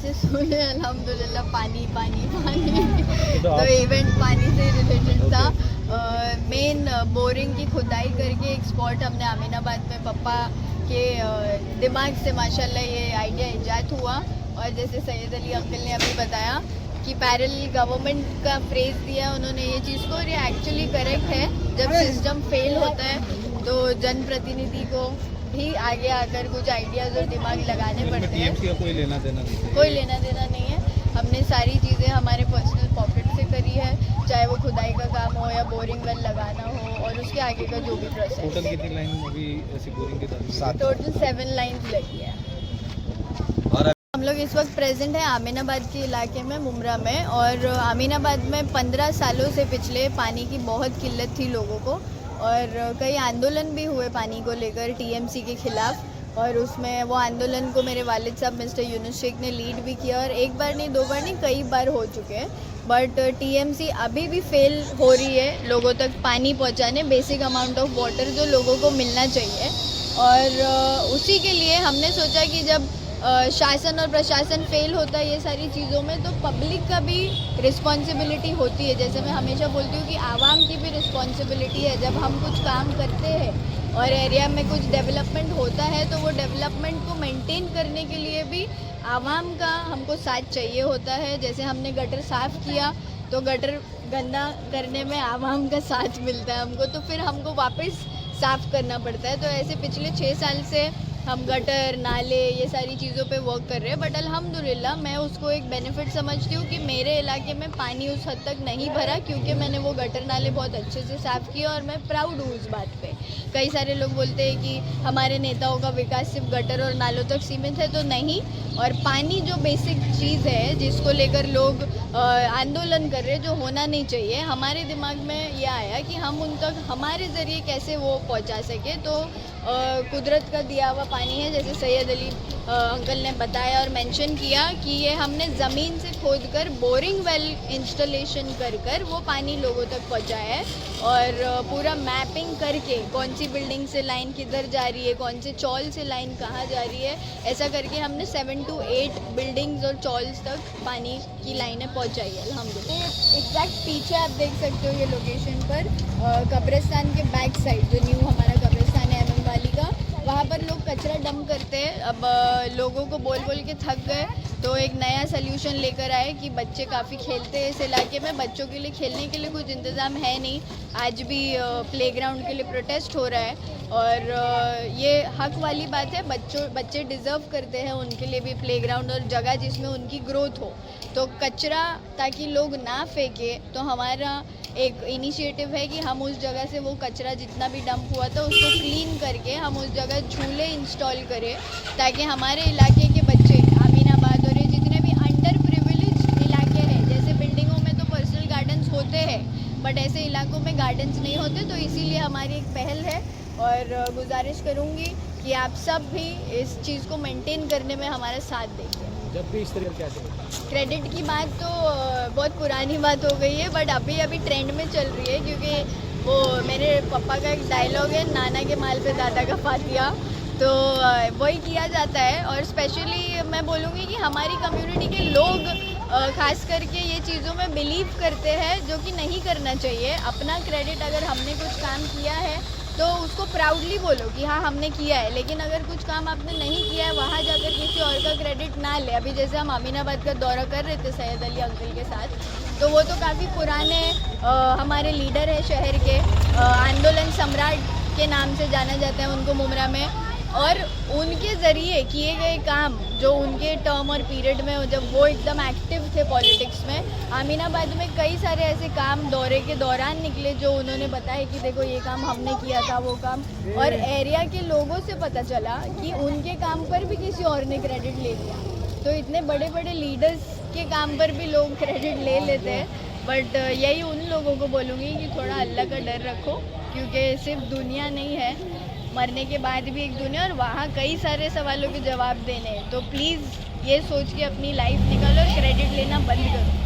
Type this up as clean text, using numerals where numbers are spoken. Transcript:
जैसे सुने अल्हम्दुलिल्लाह पानी पानी पानी तो इवेंट पानी से रिलेटेड था। मेन बोरिंग की खुदाई करके एक स्पॉट हमने अमीनाबाद में पापा के दिमाग से माशाल्लाह ये आइडिया इजाद हुआ। और जैसे सैयद अली अंकल ने अभी बताया कि पैरेलल गवर्नमेंट का फ्रेज दिया उन्होंने ये चीज़ को, और ये एक्चुअली करेक्ट है। जब सिस्टम फेल होता है तो जनप्रतिनिधि को भी आगे आकर कुछ आइडियाज़ और दिमाग लगाने पड़ते हैं। का कोई लेना देना नहीं है। हमने सारी चीज़ें हमारे पर्सनल पॉकेट से करी है, चाहे वो खुदाई का काम हो या बोरिंग वेल लगाना हो और उसके आगे का जो भी प्रोसेस। टोटल कितनी लाइन अभी ऐसी बोरिंग की तरफ? टोटल 7 लाइन्स लगी है। और हम लोग इस वक्त प्रेजेंट है अमीनाबाद के इलाके में, मुमरा में। और अमीनाबाद में 15 सालों से पिछले पानी की बहुत किल्लत थी लोगों को, और कई आंदोलन भी हुए पानी को लेकर टीएमसी के ख़िलाफ़। और उसमें वो आंदोलन को मेरे वालिद साहब मिस्टर यूनुस शेख ने लीड भी किया, और एक बार नहीं, 2 बार नहीं, कई बार हो चुके हैं। बट टीएमसी अभी भी फेल हो रही है लोगों तक पानी पहुंचाने, बेसिक अमाउंट ऑफ वाटर जो लोगों को मिलना चाहिए। और उसी के लिए हमने सोचा कि जब शासन और प्रशासन फेल होता है ये सारी चीज़ों में, तो पब्लिक का भी रिस्पॉन्सिबिलिटी होती है। जैसे मैं हमेशा बोलती हूँ कि आवाम की भी रिस्पॉन्सिबिलिटी है। जब हम कुछ काम करते हैं और एरिया में कुछ डेवलपमेंट होता है तो वो डेवलपमेंट को मेंटेन करने के लिए भी आवाम का हमको साथ चाहिए होता है। जैसे हमने गटर साफ़ किया तो गटर गंदा करने में आवाम का साथ मिलता है हमको, तो फिर हमको वापस साफ़ करना पड़ता है। तो ऐसे पिछले 6 साल से हम गटर नाले ये सारी चीज़ों पे वर्क कर रहे हैं। बट अल्हम्दुलिल्लाह मैं उसको एक बेनिफिट समझती हूँ कि मेरे इलाके में पानी उस हद तक नहीं भरा, क्योंकि मैंने वो गटर नाले बहुत अच्छे से साफ़ किया, और मैं प्राउड हूँ उस बात पे। कई सारे लोग बोलते हैं कि हमारे नेताओं का विकास सिर्फ गटर और नालों तक सीमित है, तो नहीं। और पानी जो बेसिक चीज़ है जिसको लेकर लोग आंदोलन कर रहे हैं, जो होना नहीं चाहिए, हमारे दिमाग में यह आया कि हम उन तक हमारे ज़रिए कैसे वो पहुंचा सके। तो कुदरत का दिया हुआ पानी है, जैसे सैयद अली अंकल ने बताया और मेंशन किया कि ये हमने ज़मीन से खोद कर बोरिंग वेल इंस्टॉलेशन कर वो पानी लोगों तक पहुंचाया है। और पूरा मैपिंग करके कौन सी बिल्डिंग से लाइन किधर जा रही है, कौन से चौल से लाइन कहाँ जा रही है, ऐसा करके हमने 7 to 8 बिल्डिंग्स और चौल्स तक पानी की लाइनें पहुंचाई है अल्हम्दुलिल्लाह। एग्जैक्ट पीछे आप देख सकते हो ये लोकेशन पर कब्रिस्तान के बैक साइड, जो न्यू हमारा कब्रिस्तान है एमएम वाली का, वहाँ पर लोग कचरा डंप करते हैं। अब लोगों को बोल बोल के थक गए, तो एक नया सल्यूशन लेकर आए कि बच्चे काफ़ी खेलते हैं इस इलाके में, बच्चों के लिए खेलने के लिए कुछ इंतज़ाम है नहीं। आज भी प्लेग्राउंड के लिए प्रोटेस्ट हो रहा है, और ये हक वाली बात है। बच्चे डिज़र्व करते हैं उनके लिए भी प्लेग्राउंड और जगह जिसमें उनकी ग्रोथ हो। तो कचरा ताकि लोग ना फेंके, तो हमारा एक इनिशिएटिव है कि हम उस जगह से वो कचरा जितना भी डंप हुआ था उसको क्लीन करके हम उस जगह झूले इंस्टॉल करें, ताकि हमारे इलाके के बच्चे अमीनाबाद और ये जितने भी अंडर प्रिविलेज इलाके हैं, जैसे बिल्डिंगों में तो पर्सनल गार्डन्स होते हैं बट ऐसे इलाकों में गार्डन्स नहीं होते, तो इसीलिए हमारी एक पहल है। और गुजारिश करूँगी कि आप सब भी इस चीज़ को मेंटेन करने में हमारा साथ देंगे। जब भी इस तरह क्या चले, क्रेडिट की बात तो बहुत पुरानी बात हो गई है, बट अभी ट्रेंड में चल रही है, क्योंकि वो मेरे पापा का एक डायलॉग है, नाना के माल पे दादा का फातिया, तो वही किया जाता है। और स्पेशली मैं बोलूँगी कि हमारी कम्युनिटी के लोग खास करके ये चीज़ों में बिलीव करते हैं, जो कि नहीं करना चाहिए। अपना क्रेडिट अगर हमने कुछ काम किया है तो उसको प्राउडली बोलो कि हाँ हमने किया है, लेकिन अगर कुछ काम आपने नहीं किया है वहाँ जाकर किसी और का क्रेडिट ना ले। अभी जैसे हम अमीनाबाद का दौरा कर रहे थे सैयद अली अंकल के साथ, तो वो तो काफ़ी पुराने हमारे लीडर हैं शहर के, आंदोलन सम्राट के नाम से जाना जाता है उनको मुमरा में, और उनके ज़रिए किए गए काम जो उनके टर्म और पीरियड में जब वो एकदम एक्टिव थे पॉलिटिक्स में, अमीनाबाद में कई सारे ऐसे काम दौरे के दौरान निकले जो उन्होंने बताया कि देखो ये काम हमने किया था, वो काम। और एरिया के लोगों से पता चला कि उनके काम पर भी किसी और ने क्रेडिट ले लिया। तो इतने बड़े बड़े लीडर्स के काम पर भी लोग क्रेडिट ले लेते हैं। बट यही उन लोगों को बोलूँगी कि थोड़ा अल्लाह का डर रखो, क्योंकि सिर्फ दुनिया नहीं है, मरने के बाद भी एक दुनिया, और वहाँ कई सारे सवालों के जवाब देने हैं। तो प्लीज़ ये सोच के अपनी लाइफ निकालो और क्रेडिट लेना बंद करो।